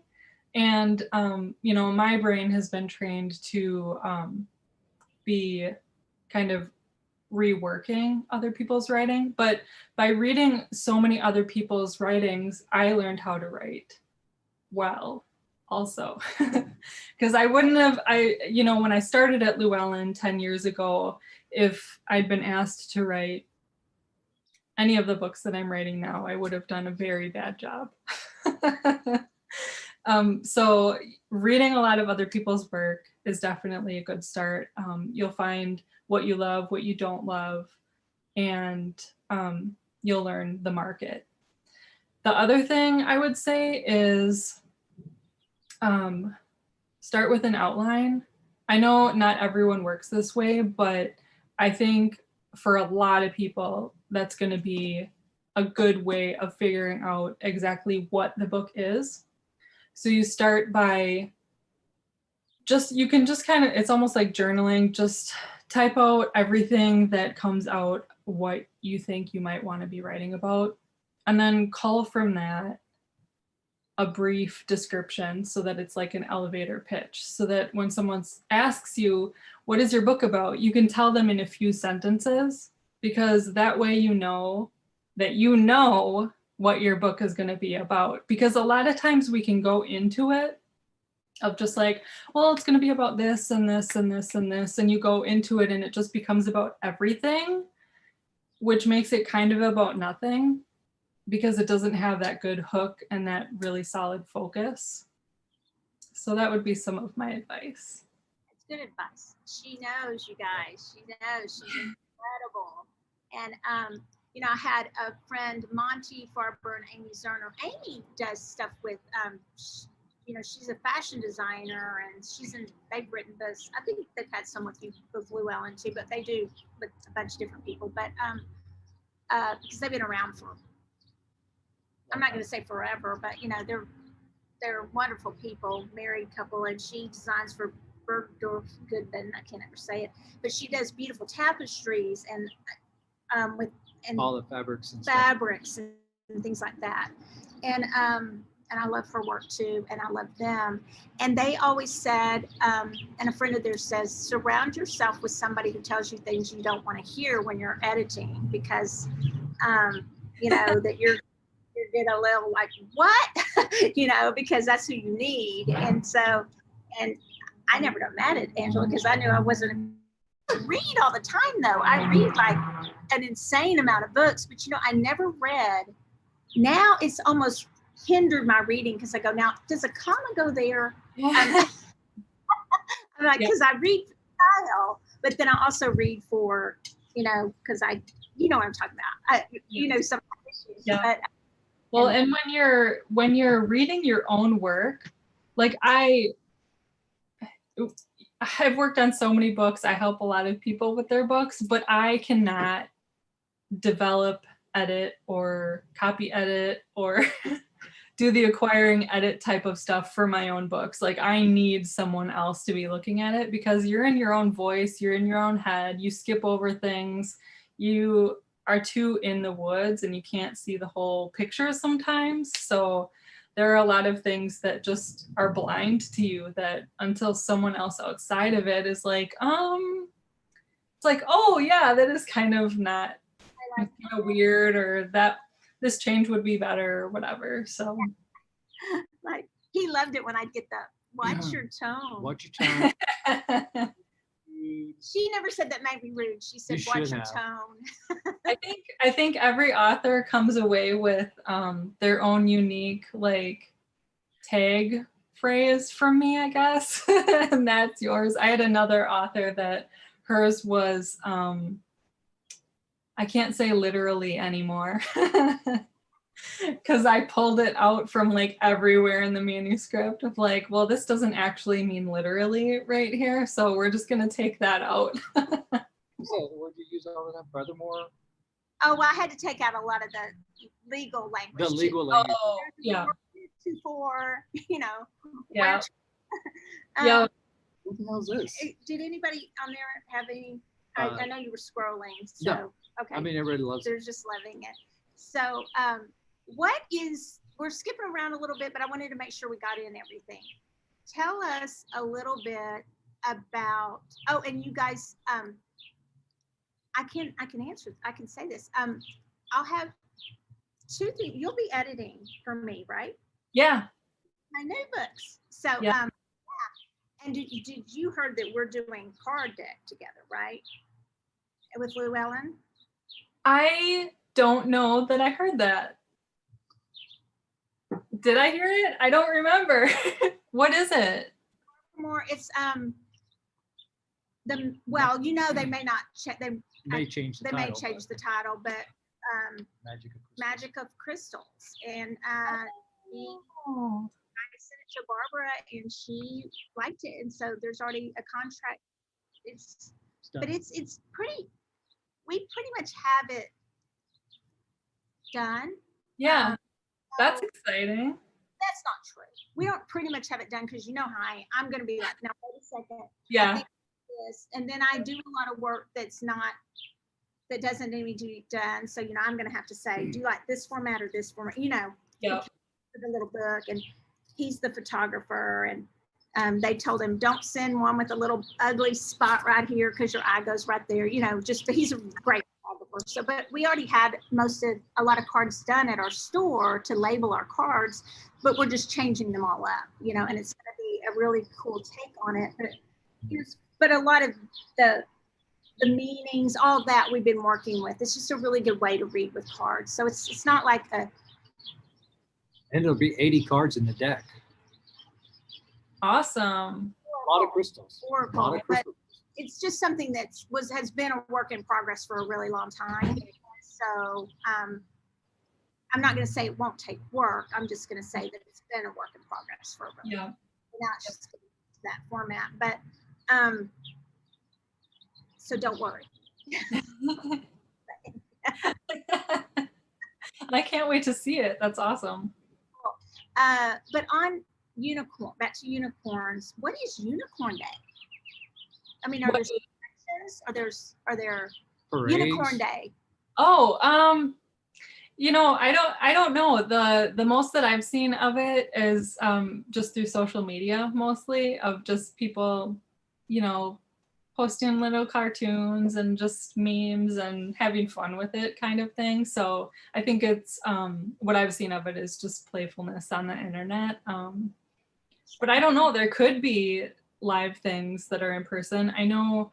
and you know, my brain has been trained to be kind of reworking other people's writing. But by reading so many other people's writings, I learned how to write well also. Because I wouldn't have, you know, when I started at Llewellyn 10 years ago, if I'd been asked to write any of the books that I'm writing now, I would have done a very bad job. So reading a lot of other people's work is definitely a good start. You'll find what you love, what you don't love, and you'll learn the market. The other thing I would say is start with an outline. I know not everyone works this way, but I think for a lot of people, that's going to be a good way of figuring out exactly what the book is. So you start by you can just kind of, it's almost like journaling, just type out everything that comes out, what you think you might want to be writing about, and then cull from that a brief description, so that it's like an elevator pitch, so that when someone asks you, what is your book about, you can tell them in a few sentences, because that way you know that you know what your book is going to be about. Because a lot of times we can go into it of just like, well, it's going to be about this and this and this and this, and you go into it and it just becomes about everything, which makes it kind of about nothing, because it doesn't have that good hook and that really solid focus. So that would be some of my advice. It's good advice. She knows, you guys. She knows. She's incredible. And you know, I had a friend, Monty Farber and Amy Zerner. Amy does stuff with, you know, she's a fashion designer, and they've written this. I think they've had some with Llewellyn too, but they do with a bunch of different people. But because they've been around for, I'm not going to say forever, but you know, they're wonderful people, married couple, and she designs for Bergdorf Goodman. I can't ever say it, but she does beautiful tapestries and with all the fabrics and things like that. And I love her work too, and I love them. And they always said, and a friend of theirs says, surround yourself with somebody who tells you things you don't want to hear when you're editing, because you know that you're get a little like, what? You know, because that's who you need. And so, and I never got mad at Angela, because I knew I wasn't read all the time though. I read like an insane amount of books, but you know, I never read. Now it's almost hindered my reading, because I go, now does a comma go there? I'm like, because I read for style, but then I also read for, you know, because you know what I'm talking about. You know, some issues. Yeah. But, well, and when you're reading your own work, like I've worked on so many books. I help a lot of people with their books, but I cannot develop, edit, or copy edit, or do the acquiring edit type of stuff for my own books. Like I need someone else to be looking at it, because you're in your own voice, you're in your own head, you skip over things, you are too in the woods and you can't see the whole picture sometimes. So there are a lot of things that just are blind to you that until someone else outside of it is like, it's like, oh yeah, that is kind of not kind of weird, or that this change would be better or whatever. So Like, he loved it when I'd get the, watch your tone. Watch your tone. She never said that made me rude. She said, watch your tone. I think every author comes away with their own unique like tag phrase from me, I guess. And that's yours. I had another author that hers was I can't say literally anymore. Because I pulled it out from like everywhere in the manuscript of like, well, this doesn't actually mean literally right here, so we're just gonna take that out. So, what did you use all of that? Furthermore? Oh, well, I had to take out a lot of the legal language. The legal language. Oh, yeah. For, you know. Yeah. Yeah. What the hell is this? Did anybody on there have any? I know you were scrolling, so no. Okay. I mean, everybody loves it. They're just loving it. So, we're skipping around a little bit, but I wanted to make sure we got in everything. Tell us a little bit about, oh, and you guys, I can answer, I can say this. I'll have two things. You'll be editing for me, right? Yeah. My new books. So, yeah. And did you heard that we're doing card deck together, right? With Llewellyn? I don't know that I heard that. Did I hear it? I don't remember. What is it? More, it's well, you know, they may not they may change the they title. May change the title, but Magic of Crystals. Magic of Crystals, and I sent it to Barbara, and she liked it, and so there's already a contract. But it's pretty. We pretty much have it done. Yeah, that's exciting. That's not true. We don't pretty much have it done because you know how I'm going to be like, now wait a second. Yeah. I think this, and then I do a lot of work that doesn't need to be done. So you know, I'm going to have to say, do you like this format or this format? You know, yeah. The little book, and he's the photographer, and they told him don't send one with a little ugly spot right here because your eye goes right there. You know, but he's a great photographer. So, but we already had a lot of cards done at our store to label our cards, but we're just changing them all up. You know, and it's going to be a really cool take on it. But a lot of the meanings, all of that we've been working with. It's just a really good way to read with cards. So it's not like a. And it'll be 80 cards in the deck. Awesome. A lot of crystals. But it's just something that has been a work in progress for a really long time. So I'm not going to say it won't take work. I'm just going to say that it's been a work in progress for a really long time. Not just that format, but so don't worry. I can't wait to see it. That's awesome. But on back to unicorns, what is Unicorn Day? I mean, are there sections? Are there Parades? Unicorn Day? Oh, you know, I don't know. The most that I've seen of it is just through social media, mostly, of just people, you know, posting little cartoons and just memes and having fun with it kind of thing. So I think it's what I've seen of it is just playfulness on the internet. But I don't know, there could be live things that are in person. I know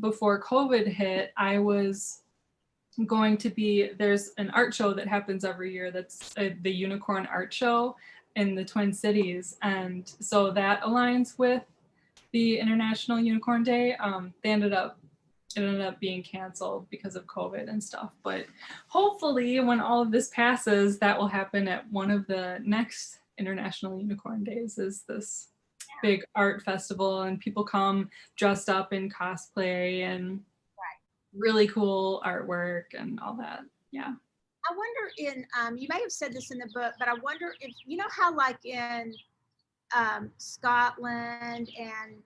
before COVID hit, I was going to there's an art show that happens every year that's the Unicorn Art Show in the Twin Cities. And so that aligns with the International Unicorn Day. It ended up being canceled because of COVID and stuff. But hopefully when all of this passes, that will happen at one of the next International Unicorn Days, is this big art festival, and people come dressed up in cosplay and really cool artwork and all that. Yeah. I wonder you may have said this in the book, but I wonder if, you know how like in Scotland and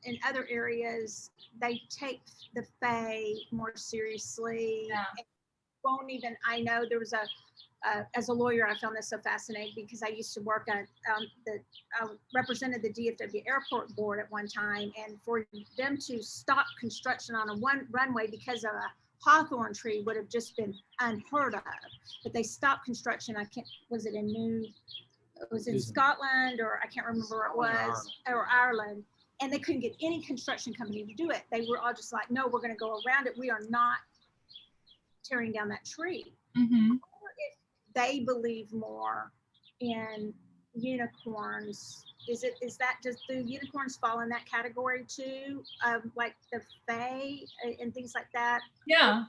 in other areas, they take the Fae more seriously. Yeah. Won't even, I know there was as a lawyer, I found this so fascinating because I used to work at represented the DFW Airport Board at one time, and for them to stop construction on a runway because of a hawthorn tree would have just been unheard of. But they stopped construction. Was it in Scotland, or I can't remember where it was, or Ireland, and they couldn't get any construction company to do it. They were all just like, no, we're going to go around it. We are not tearing down that tree. Mm-hmm. If they believe more in unicorns, does the unicorns fall in that category too? Like the fae and things like that? Yeah.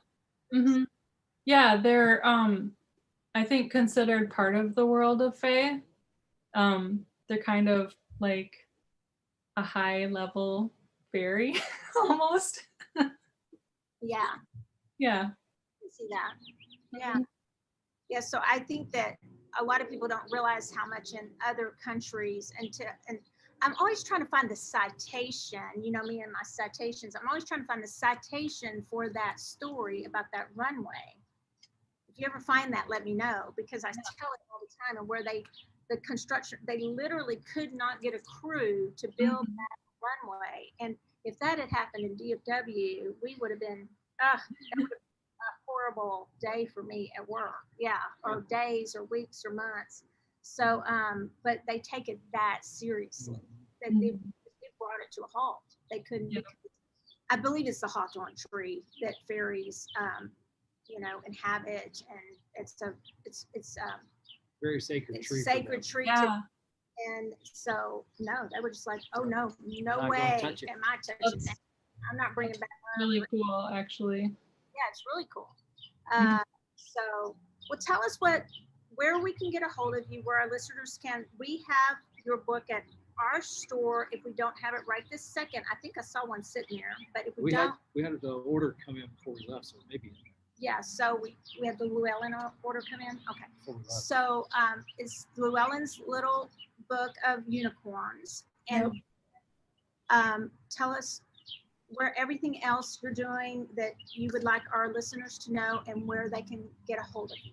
Mm-hmm. Yeah, they're I think considered part of the world of fae. They're kind of like a high level fairy almost. Yeah. Yeah. I see that. Yeah. Yeah. So I think that a lot of people don't realize how much in other countries, and I'm always trying to find the citation, me and my citations, I'm always trying to find the citation for that story about that runway. If you ever find that, let me know, because I tell it all the time, and where the construction, they literally could not get a crew to build that runway. And if that had happened in DFW, we would have been, that would have been a horrible day for me at work. Yeah, or days or weeks or months. So, but they take it that seriously. That they brought it to a halt. They couldn't, I believe it's the hawthorn tree that fairies, inhabit, and it's very sacred tree. Sacred tree. Yeah. And so, no, they were just like, oh no way am I touching that. I'm not bringing back. Really cool, actually. Yeah, it's really cool. So, well, tell us where we can get a hold of you, where our listeners can. We have your book at our store. If we don't have it right this second, I think I saw one sitting there, but if we don't, we had the order come in before we left, so maybe. Yeah, so we had the Llewellyn order come in. Okay, so it's Llewellyn's little book of unicorns, and tell us where everything else you're doing that you would like our listeners to know, and where they can get a hold of you.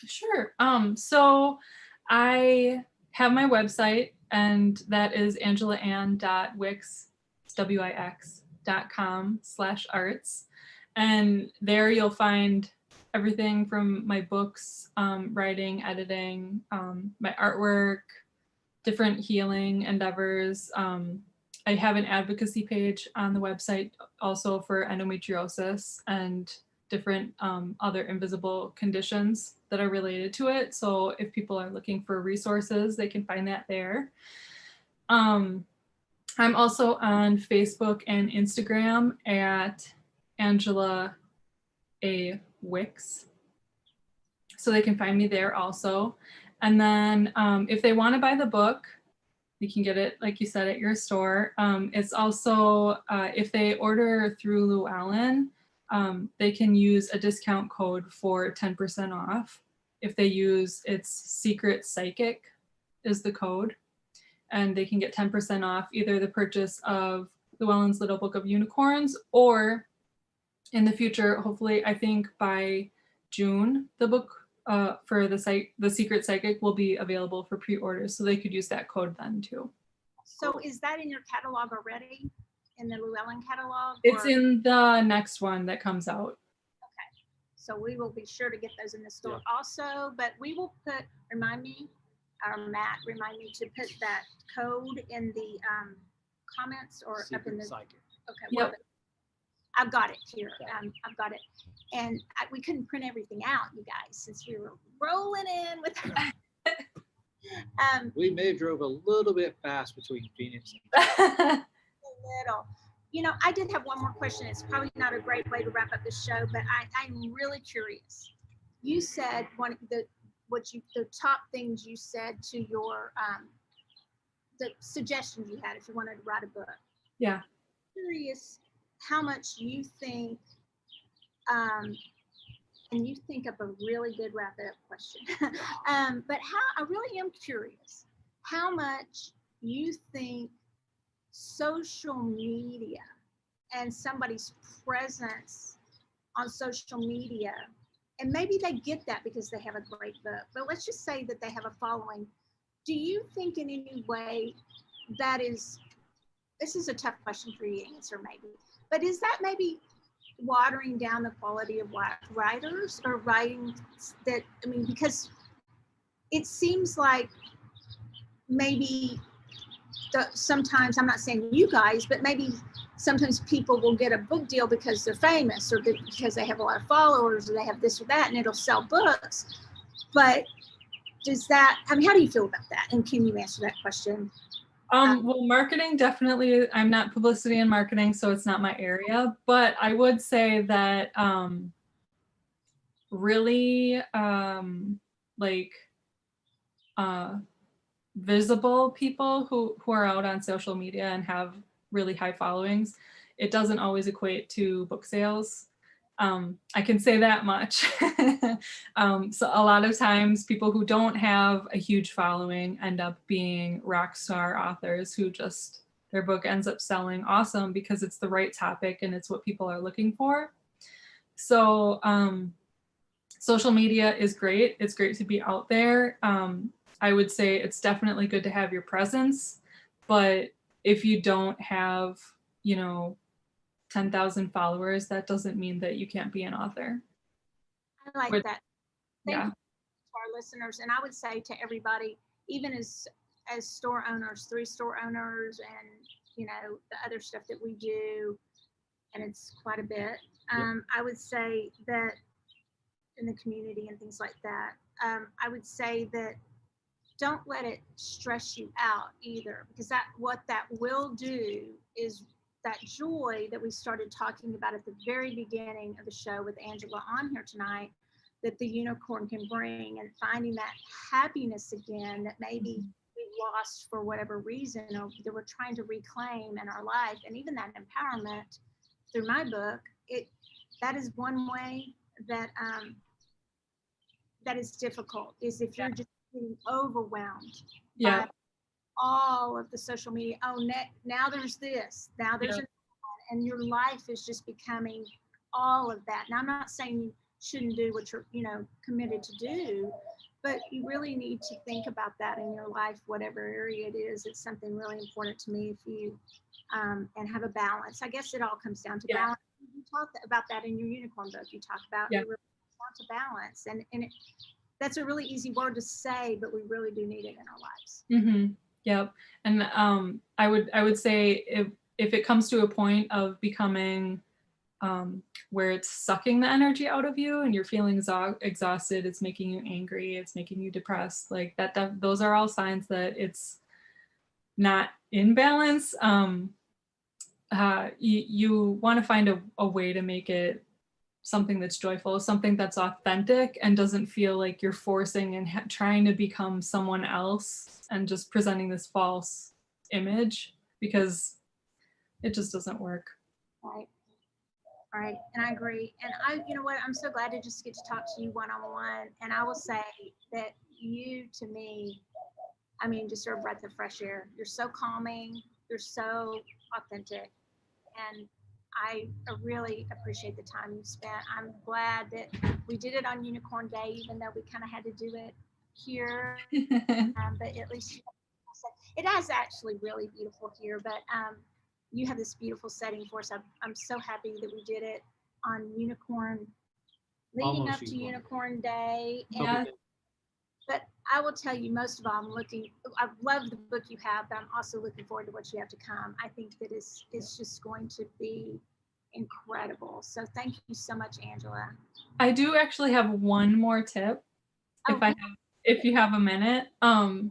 Sure. So I have my website, and that is angelaann.wix, wix.com/arts. And there you'll find everything from my books, writing, editing, my artwork, different healing endeavors. I have an advocacy page on the website also for endometriosis and different other invisible conditions that are related to it. So if people are looking for resources, they can find that there. I'm also on Facebook and Instagram at Angela Wix. So they can find me there also. And then if they want to buy the book, you can get it, like you said, at your store. It's also, if they order through Llewellyn, they can use a discount code for 10% off. If they use its Secret Psychic is the code. And they can get 10% off either the purchase of Llewellyn's Little Book of Unicorns, or in the future, hopefully, I think by June, the book for the Secret Psychic will be available for pre-orders, so they could use that code then too. So is that in your catalog already, in the Llewellyn catalog? It's in the next one that comes out. Okay, so we will be sure to get those in the store also, but we will put, remind me to put that code in the comments or Secret up in the Psychic. Okay, well, I've got it here. I've got it. And we couldn't print everything out, you guys, since we were rolling in with we may have drove a little bit fast between Phoenix. A little. I did have one more question. It's probably not a great way to wrap up the show, but I'm really curious. You said one of the top things you said to your the suggestions you had if you wanted to write a book. Yeah. I'm curious how much you think, and you think of a really good wrap it up question. But I really am curious how much you think social media and somebody's presence on social media and maybe they get that because they have a great book, but let's just say that they have a following. Do you think in any way that is, this is a tough question for you to answer maybe, but is that maybe watering down the quality of writers or writing that, I mean, because it seems like maybe sometimes, I'm not saying you guys, but maybe sometimes people will get a book deal because they're famous or because they have a lot of followers or they have this or that and it'll sell books. But does that, I mean, how do you feel about that? And can you answer that question? Well, marketing, definitely. I'm not publicity and marketing, so it's not my area, but I would say that really like visible people who are out on social media and have really high followings, it doesn't always equate to book sales. I can say that much. So a lot of times people who don't have a huge following end up being rock star authors who just, their book ends up selling awesome because it's the right topic and it's what people are looking for. So social media is great. It's great to be out there. I would say it's definitely good to have your presence, but if you don't have, 10,000 followers, that doesn't mean that you can't be an author. I like that. Thank Yeah. you to our listeners. And I would say to everybody, even as store owners, 3 store owners, and the other stuff that we do, and it's quite a bit. I would say that in the community and things like that, I would say that don't let it stress you out either, because what that will do is that joy that we started talking about at the very beginning of the show with Angela on here tonight, that the unicorn can bring, and finding that happiness again that maybe we lost for whatever reason or that we're trying to reclaim in our life, and even that empowerment through my book, that is one way that that is difficult, is if you're just getting overwhelmed by all of the social media. Oh, now there's this, now there's another one, and your life is just becoming all of that. Now, I'm not saying you shouldn't do what you're committed to do, but you really need to think about that in your life, whatever area it is. It's something really important to me. If you and have a balance, I guess it all comes down to balance. You talk about that in your unicorn book. You talk about down to balance, and that's a really easy word to say, but we really do need it in our lives. Mm-hmm. Yep. And I would say if it comes to a point of becoming where it's sucking the energy out of you and you're feeling exhausted, it's making you angry, it's making you depressed, like that those are all signs that it's not in balance. You want to find a way to make it something that's joyful, something that's authentic and doesn't feel like you're forcing and trying to become someone else and just presenting this false image, because it just doesn't work. Right. And I agree. And you know what, I'm so glad to just get to talk to you one-on-one. And I will say that you, to me, I mean, just are a breath of fresh air. You're so calming. You're so authentic. And I really appreciate the time you spent. I'm glad that we did it on Unicorn Day, even though we kind of had to do it here. But at least it is actually really beautiful here. But you have this beautiful setting for us. I'm so happy that we did it on Unicorn, leading up to Unicorn Day. And, but I will tell you, most of all, I love the book you have, but I'm also looking forward to what you have to come. I think that it's just going to be incredible. So thank you so much, Angela. I do actually have one more tip, if you have a minute. I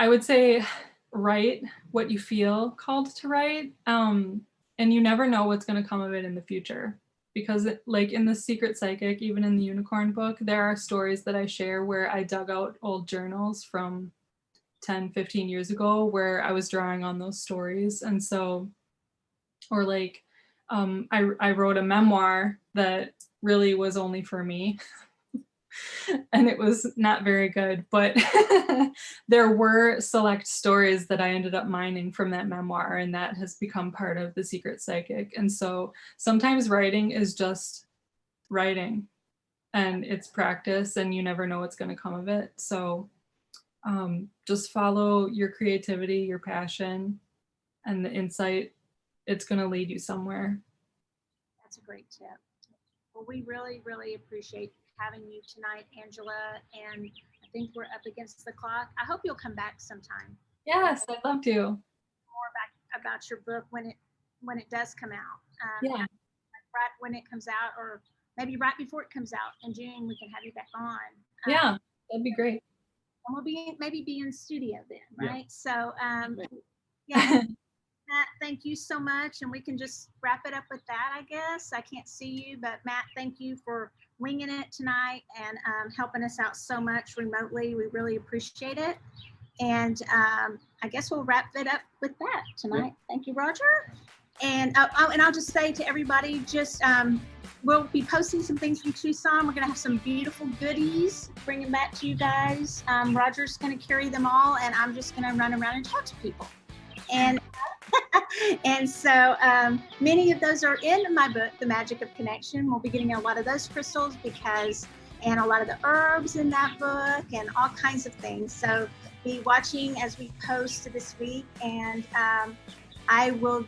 would say write what you feel called to write, and you never know what's going to come of it in the future. Because like in The Secret Psychic, even in the Unicorn book, there are stories that I share where I dug out old journals from 10, 15 years ago where I was drawing on those stories. And so, or like, I wrote a memoir that really was only for me. And it was not very good, but there were select stories that I ended up mining from that memoir, and that has become part of The Secret Psychic. And so sometimes writing is just writing, and it's practice, and you never know what's going to come of it. So just follow your creativity, your passion, and the insight. It's going to lead you somewhere. That's a great tip. Well, we really, really appreciate having you tonight, Angela. And I think we're up against the clock. I hope you'll come back sometime. Yes, I'd love to. More about your book when it does come out. Yeah. Right when it comes out, or maybe right before it comes out in June, we can have you back on. Yeah, that'd be great. And we'll maybe be in studio then, right? Yeah. So, yeah. Matt, thank you so much. And we can just wrap it up with that, I guess. I can't see you, but Matt, thank you for winging it tonight and helping us out so much remotely. We really appreciate it. And I guess we'll wrap it up with that tonight. Yeah. Thank you, Roger. And and I'll just say to everybody, just we'll be posting some things from Tucson. We're going to have some beautiful goodies, bring them back to you guys. Roger's going to carry them all, and I'm just going to run around and talk to people. And and so many of those are in my book, The Magic of Connection. We'll be getting a lot of those crystals and a lot of the herbs in that book and all kinds of things. So be watching as we post this week. And I will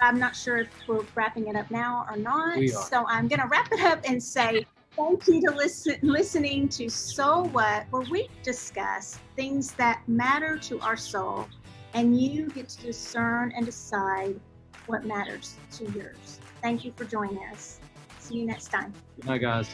I'm not sure if we're wrapping it up now or not. We are. So I'm going to wrap it up and say thank you to listening to SoulWhat, where we discuss things that matter to our soul. And you get to discern and decide what matters to yours. Thank you for joining us. See you next time. Good night, guys.